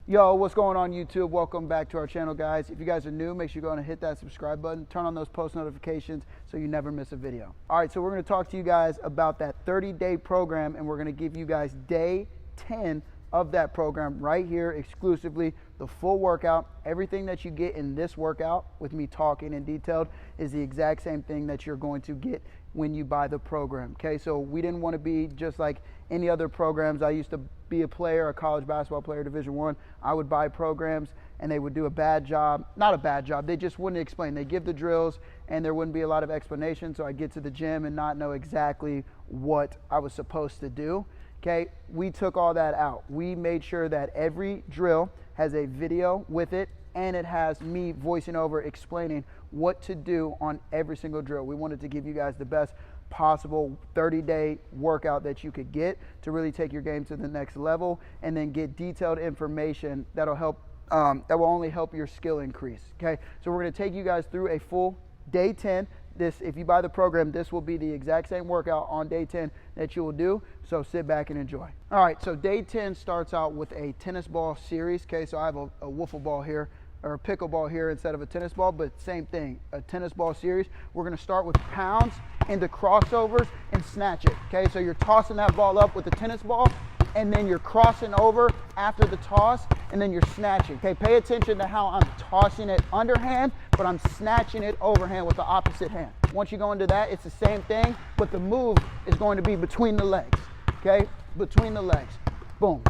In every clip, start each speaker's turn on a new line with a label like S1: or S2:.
S1: Yo, what's going on YouTube? Welcome back to our channel, guys. If you guys are new, make sure you go and hit that subscribe button, turn on those post notifications so you never miss a video. All right, so we're going to talk to you guys about that 30-day program, and we're going to give you guys day 10 of that program right here exclusively. The full workout, everything that you get in this workout with me talking and detailed is the exact same thing that you're going to get when you buy the program. Okay, so we didn't want to be just like any other programs. I used to be a player, a college basketball player, Division I. I would buy programs and they would do a bad job. Not a bad job, they just wouldn't explain. They give the drills and there wouldn't be a lot of explanation, so I'd get to the gym and not know exactly what I was supposed to do. Okay, we took all that out. We made sure that every drill has a video with it, and it has me voicing over explaining what to do on every single drill. We wanted to give you guys the best possible 30-day workout that you could get to really take your game to the next level, and then get detailed information that'll help that will only help your skill increase. Okay, so we're going to take you guys through a full day 10. This, if you buy the program, this will be the exact same workout on day 10 that you will do, so sit back and enjoy. All right, so day 10 starts out with a tennis ball series. Okay, so I have a wiffle ball here, or a pickleball here instead of a tennis ball, but same thing, a tennis ball series. We're gonna start with pounds into crossovers and snatch it. Okay, so you're tossing that ball up with the tennis ball, and then you're crossing over after the toss, and then you're snatching. Okay, pay attention to how I'm tossing it underhand, but I'm snatching it overhand with the opposite hand. Once you go into that, it's the same thing, but the move is going to be between the legs. Okay, between the legs. Boom.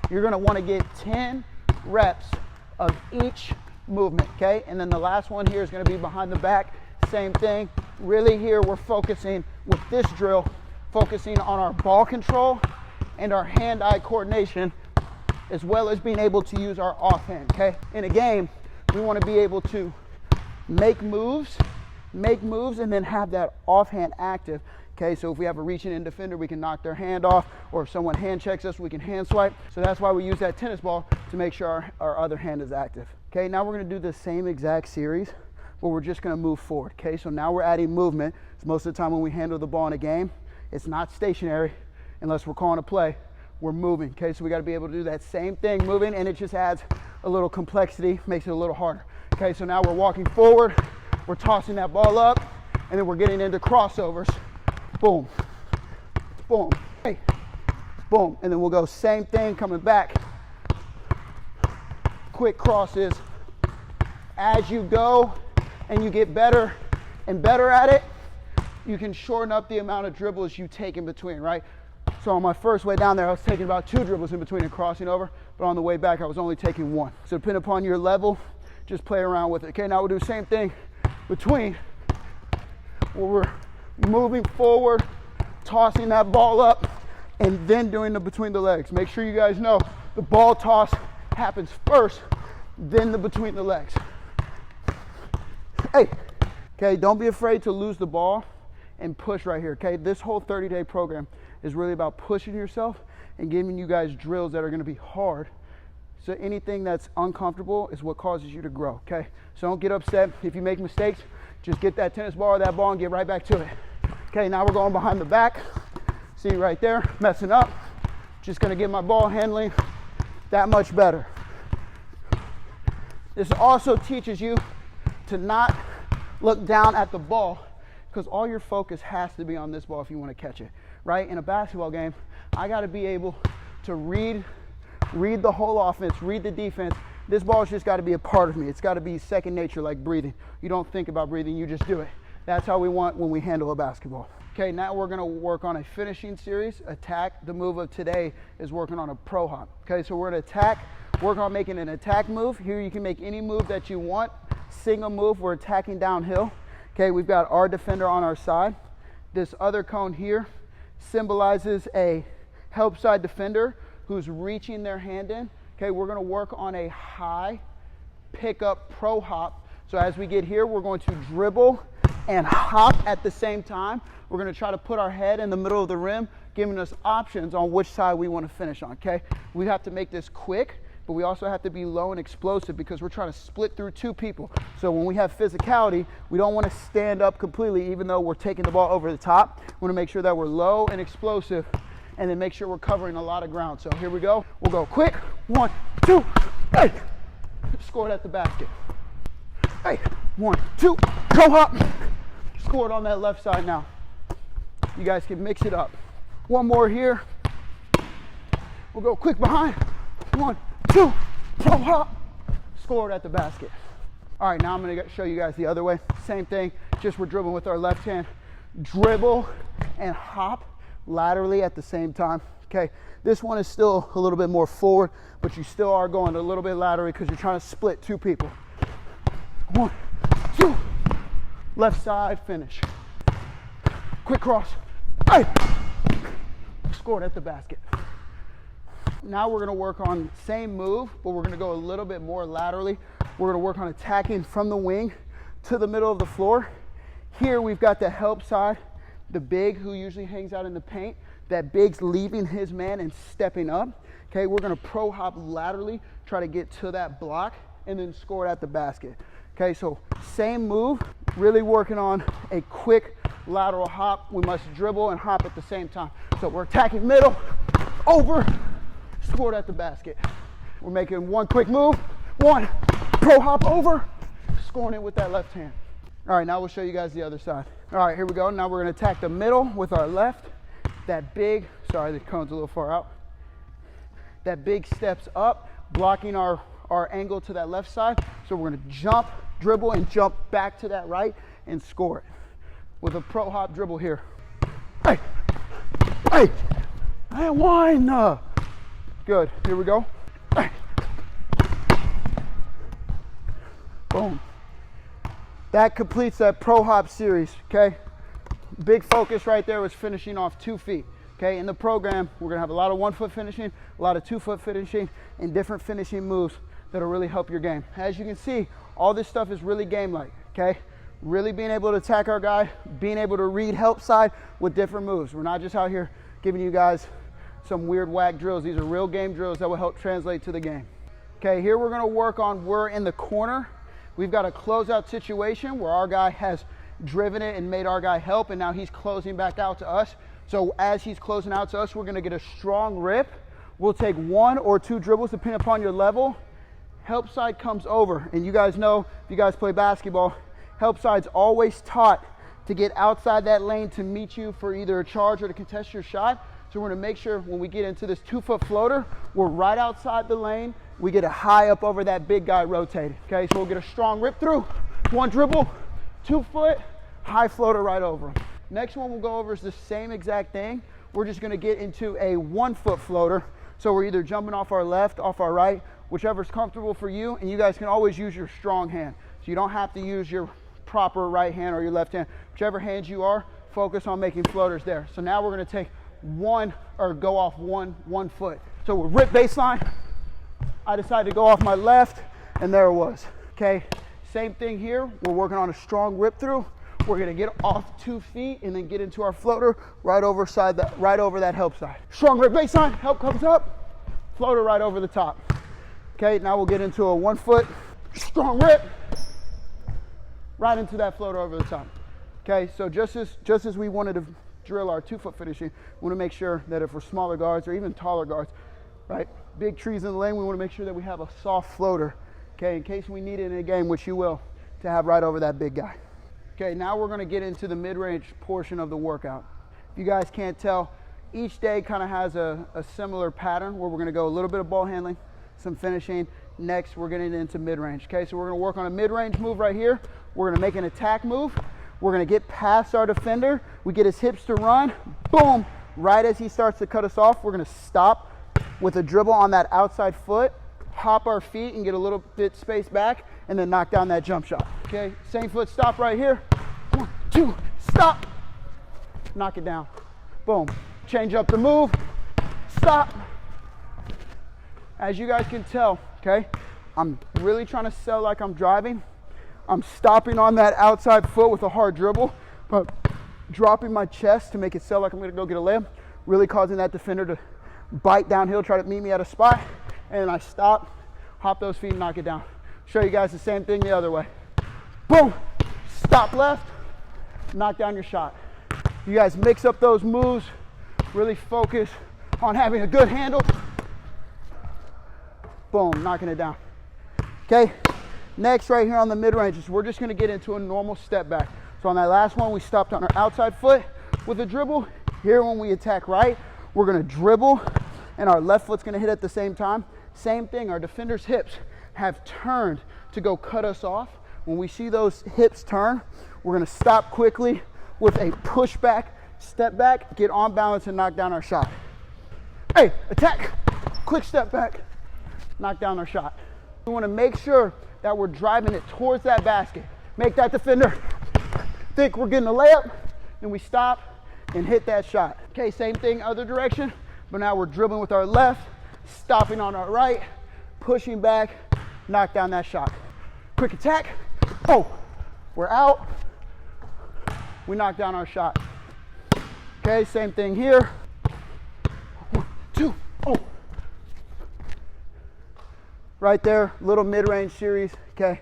S1: You're gonna wanna get 10 reps of each movement, okay? And then the last one here is gonna be behind the back, same thing. Really here, we're focusing with this drill, focusing on our ball control and our hand-eye coordination, as well as being able to use our offhand, okay? In a game, we wanna be able to make moves, and then have that offhand active. Okay, so if we have a reaching in defender, we can knock their hand off, or if someone hand checks us, we can hand swipe. So that's why we use that tennis ball to make sure our other hand is active. Okay, now we're gonna do the same exact series, but we're just gonna move forward. Okay, so now we're adding movement. So most of the time when we handle the ball in a game, it's not stationary unless we're calling a play, we're moving. Okay, so we gotta be able to do that same thing, moving, and it just adds a little complexity, makes it a little harder. Okay, so now we're walking forward, we're tossing that ball up, and then we're getting into crossovers. Boom, boom, hey, boom, and then we'll go same thing coming back. Quick crosses. As you go and you get better and better at it, you can shorten up the amount of dribbles you take in between, right? So on my first way down there, I was taking about 2 dribbles in between and crossing over, but on the way back, I was only taking 1. So depending upon your level, just play around with it. Okay, now we'll do the same thing between, where we're moving forward, tossing that ball up, and then doing the between the legs. Make sure you guys know the ball toss happens first, then the between the legs. Hey, okay, don't be afraid to lose the ball and push right here, okay? This whole 30-day program is really about pushing yourself and giving you guys drills that are gonna be hard. So anything that's uncomfortable is what causes you to grow, okay? So don't get upset if you make mistakes. Just get that tennis ball or that ball and get right back to it. Okay, now we're going behind the back. See right there, messing up. Just gonna get my ball handling that much better. This also teaches you to not look down at the ball, because all your focus has to be on this ball if you want to catch it, right? In a basketball game, I gotta be able to read the whole offense, read the defense. This ball's just gotta be a part of me. It's gotta be second nature, like breathing. You don't think about breathing, you just do it. That's how we want when we handle a basketball. Okay, now we're gonna work on a finishing series, attack. The move of today is working on a pro hop. Okay, so we're gonna attack, work on making an attack move. Here you can make any move that you want. Single move, we're attacking downhill. Okay, we've got our defender on our side. This other cone here symbolizes a help side defender who's reaching their hand in. Okay, we're gonna work on a high pickup pro hop. So as we get here, we're going to dribble and hop at the same time. We're gonna try to put our head in the middle of the rim, giving us options on which side we wanna finish on, okay? We have to make this quick, but we also have to be low and explosive because we're trying to split through 2 people. So when we have physicality, we don't wanna stand up completely even though we're taking the ball over the top. We wanna make sure that we're low and explosive, and then make sure we're covering a lot of ground. So here we go. We'll go quick, 1, 2, Hey, scored at the basket. Hey, 1, 2, pro hop. Scored on that left side now. You guys can mix it up. One more here. We'll go quick behind. 1, 2, pro hop. Scored at the basket. All right, now I'm gonna show you guys the other way. Same thing, just we're dribbling with our left hand. Dribble and hop laterally at the same time. Okay, this one is still a little bit more forward, but you still are going a little bit laterally because you're trying to split 2 people. 1, 2, left side, finish. Quick cross. Hey! Scored at the basket. Now we're gonna work on same move, but we're gonna go a little bit more laterally. We're gonna work on attacking from the wing to the middle of the floor. Here we've got the help side, the big who usually hangs out in the paint. That big's leaving his man and stepping up. Okay, we're gonna pro hop laterally, try to get to that block and then score it at the basket. Okay, so same move, really working on a quick lateral hop. We must dribble and hop at the same time. So we're attacking middle, over, scored at the basket. We're making one quick move, 1, pro hop over, scoring it with that left hand. All right, now we'll show you guys the other side. All right, here we go. Now we're gonna attack the middle with our left. That big, sorry, the cone's a little far out. That big steps up, blocking our angle to that left side. So we're gonna jump, dribble, and jump back to that right and score it with a pro hop dribble here. Hey, hey, and 1. Good, here we go. Hey. Boom. That completes that pro hop series, okay? Big focus right there was finishing off 2 feet. Okay, in the program, we're gonna have a lot of 1 foot finishing, a lot of 2 foot finishing, and different finishing moves that'll really help your game. As you can see, all this stuff is really game-like, okay? Really being able to attack our guy, being able to read help side with different moves. We're not just out here giving you guys some weird whack drills. These are real game drills that will help translate to the game. Okay, here we're gonna work on, we're in the corner. We've got a closeout situation where our guy has driven it and made our guy help, and now he's closing back out to us. So as he's closing out to us, we're gonna get a strong rip. We'll take 1 or 2 dribbles depending upon your level. Help side comes over, and you guys know, if you guys play basketball, help side's always taught to get outside that lane to meet you for either a charge or to contest your shot. So we're gonna make sure when we get into this 2 foot floater, we're right outside the lane. We get a high up over that big guy rotated. Okay, so we'll get a strong rip through, 1 dribble, 2 foot, high floater right over him. Next one we'll go over is the same exact thing. We're just gonna get into a 1 foot floater. So we're either jumping off our left, off our right, whichever's comfortable for you, and you guys can always use your strong hand. So you don't have to use your proper right hand or your left hand. Whichever hand you are, focus on making floaters there. So now we're gonna take 1, or go off one foot. So we'll rip baseline. I decided to go off my left, and there it was. Okay, same thing here. We're working on a strong rip through. We're gonna get off 2 feet and then get into our floater right over that help side. Strong rip baseline, help comes up, floater right over the top. Okay, now we'll get into a 1 foot, strong rip, right into that floater over the top. Okay, so just as we wanted to drill our 2 foot finishing, we wanna make sure that if we're smaller guards or even taller guards, right? Big trees in the lane, we wanna make sure that we have a soft floater, okay, in case we need it in a game, which you will, to have right over that big guy. Okay, now we're gonna get into the mid-range portion of the workout. If you guys can't tell, each day kind of has a similar pattern where we're gonna go a little bit of ball handling, some finishing. Next, we're getting into mid-range. Okay, so we're gonna work on a mid-range move right here. We're gonna make an attack move. We're gonna get past our defender. We get his hips to run, boom. Right as he starts to cut us off, we're gonna stop with a dribble on that outside foot, hop our feet and get a little bit space back, and then knock down that jump shot. Okay, same foot stop right here. 1, 2, stop. Knock it down. Boom. Change up the move. Stop. As you guys can tell, okay, I'm really trying to sell like I'm driving. I'm stopping on that outside foot with a hard dribble, but dropping my chest to make it sell like I'm gonna go get a layup, really causing that defender to bite downhill, try to meet me at a spot, and then I stop, hop those feet and knock it down. Show you guys the same thing the other way. Boom, stop left, knock down your shot. You guys mix up those moves, really focus on having a good handle. boom, knocking it down. Okay, next right here on the mid-ranges, we're just gonna get into a normal step back. So on that last one, we stopped on our outside foot with a dribble. Here when we attack right, we're gonna dribble and our left foot's gonna hit at the same time. Same thing, our defender's hips have turned to go cut us off. When we see those hips turn, we're gonna stop quickly with a push back, step back, get on balance and knock down our shot. Hey, attack, quick step back, knock down our shot. We wanna make sure that we're driving it towards that basket. Make that defender think we're getting a layup, and we stop and hit that shot. Okay, same thing, other direction, but now we're dribbling with our left, stopping on our right, pushing back, knock down that shot. Quick attack, oh, we're out, we knock down our shot. Okay, same thing here. 1, 2, oh. Right there, little mid-range series, okay?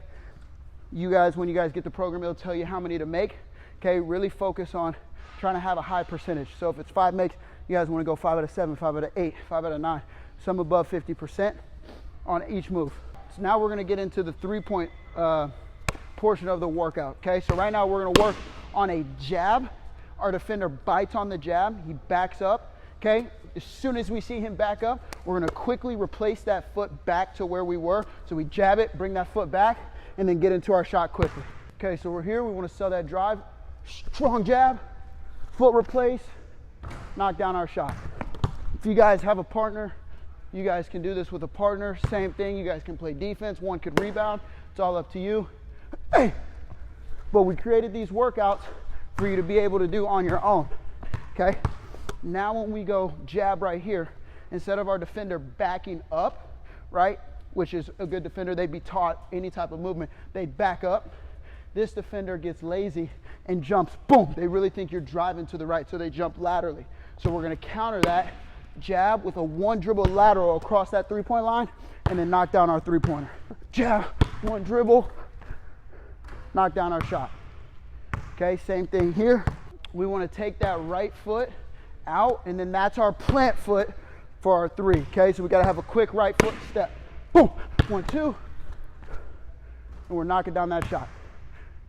S1: You guys, when you guys get the program, it'll tell you how many to make, okay? Really focus on trying to have a high percentage. So if it's 5 makes, you guys wanna go 5 out of 7, 5 out of 8, 5 out of 9, some above 50% on each move. So now we're gonna get into the 3-point portion of the workout, okay? So right now we're gonna work on a jab. Our defender bites on the jab, he backs up, okay? As soon as we see him back up, we're gonna quickly replace that foot back to where we were. So we jab it, bring that foot back, and then get into our shot quickly. Okay, so we're here, we wanna sell that drive, strong jab, foot replace, knock down our shot. If you guys have a partner, you guys can do this with a partner, same thing, you guys can play defense, one could rebound, it's all up to you. Hey! But we created these workouts for you to be able to do on your own, okay? Now when we go jab right here, instead of our defender backing up, right, which is a good defender, they'd be taught any type of movement, they'd back up. This defender gets lazy and jumps, boom, they really think you're driving to the right, so they jump laterally. So we're gonna counter that jab with a 1 dribble lateral across that 3-point line and then knock down our 3-pointer. Jab, 1 dribble, knock down our shot. Okay, same thing here. We wanna take that right foot out, and then that's our plant foot for our 3, okay? So we gotta have a quick right foot step. Boom, 1, 2, and we're knocking down that shot.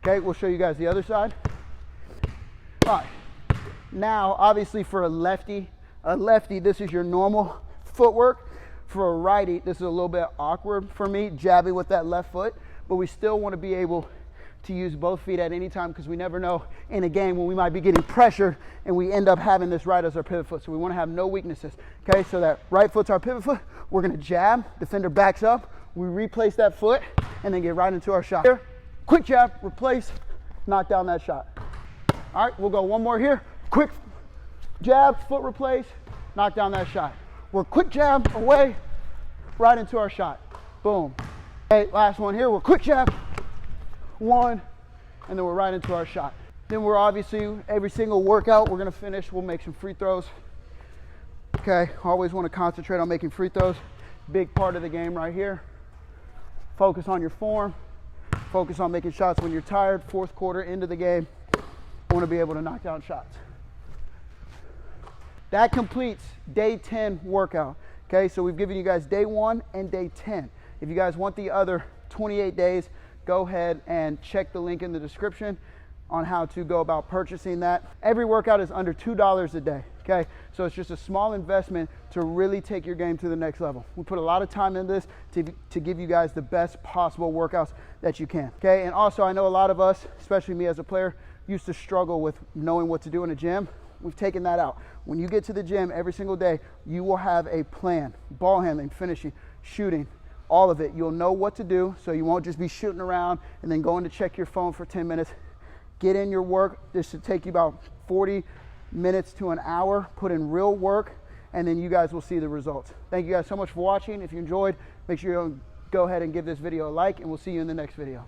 S1: Okay, we'll show you guys the other side. All right, now obviously for a lefty, this is your normal footwork. For a righty, this is a little bit awkward for me, jabbing with that left foot, but we still wanna be able to use both feet at any time, because we never know in a game when we might be getting pressured and we end up having this right as our pivot foot. So we want to have no weaknesses. Okay, so that right foot's our pivot foot. We're going to jab, defender backs up, we replace that foot, and then get right into our shot. Here, quick jab, replace, knock down that shot. All right, we'll go one more here. Quick jab, foot replace, knock down that shot. We're quick jab away, right into our shot. Boom. Okay, last one here. We're quick jab, 1, and then we're right into our shot. Then we're obviously, every single workout we're gonna finish, we'll make some free throws. Okay, always wanna concentrate on making free throws. Big part of the game right here. Focus on your form. Focus on making shots when you're tired. 4th quarter into the game, I wanna be able to knock down shots. That completes day 10 workout. Okay, so we've given you guys day 1 and day 10. If you guys want the other 28 days, go ahead and check the link in the description on how to go about purchasing that. Every workout is under $2 a day, okay? So it's just a small investment to really take your game to the next level. We put a lot of time in this to give you guys the best possible workouts that you can, okay? And also, I know a lot of us, especially me as a player, used to struggle with knowing what to do in a gym. We've taken that out. When you get to the gym every single day, you will have a plan. Ball handling, finishing, shooting, all of it. You'll know what to do, so you won't just be shooting around and then going to check your phone for 10 minutes. Get in your work. This should take you about 40 minutes to an hour. Put in real work, and then you guys will see the results. Thank you guys so much for watching. If you enjoyed, make sure you go ahead and give this video a like, and we'll see you in the next video.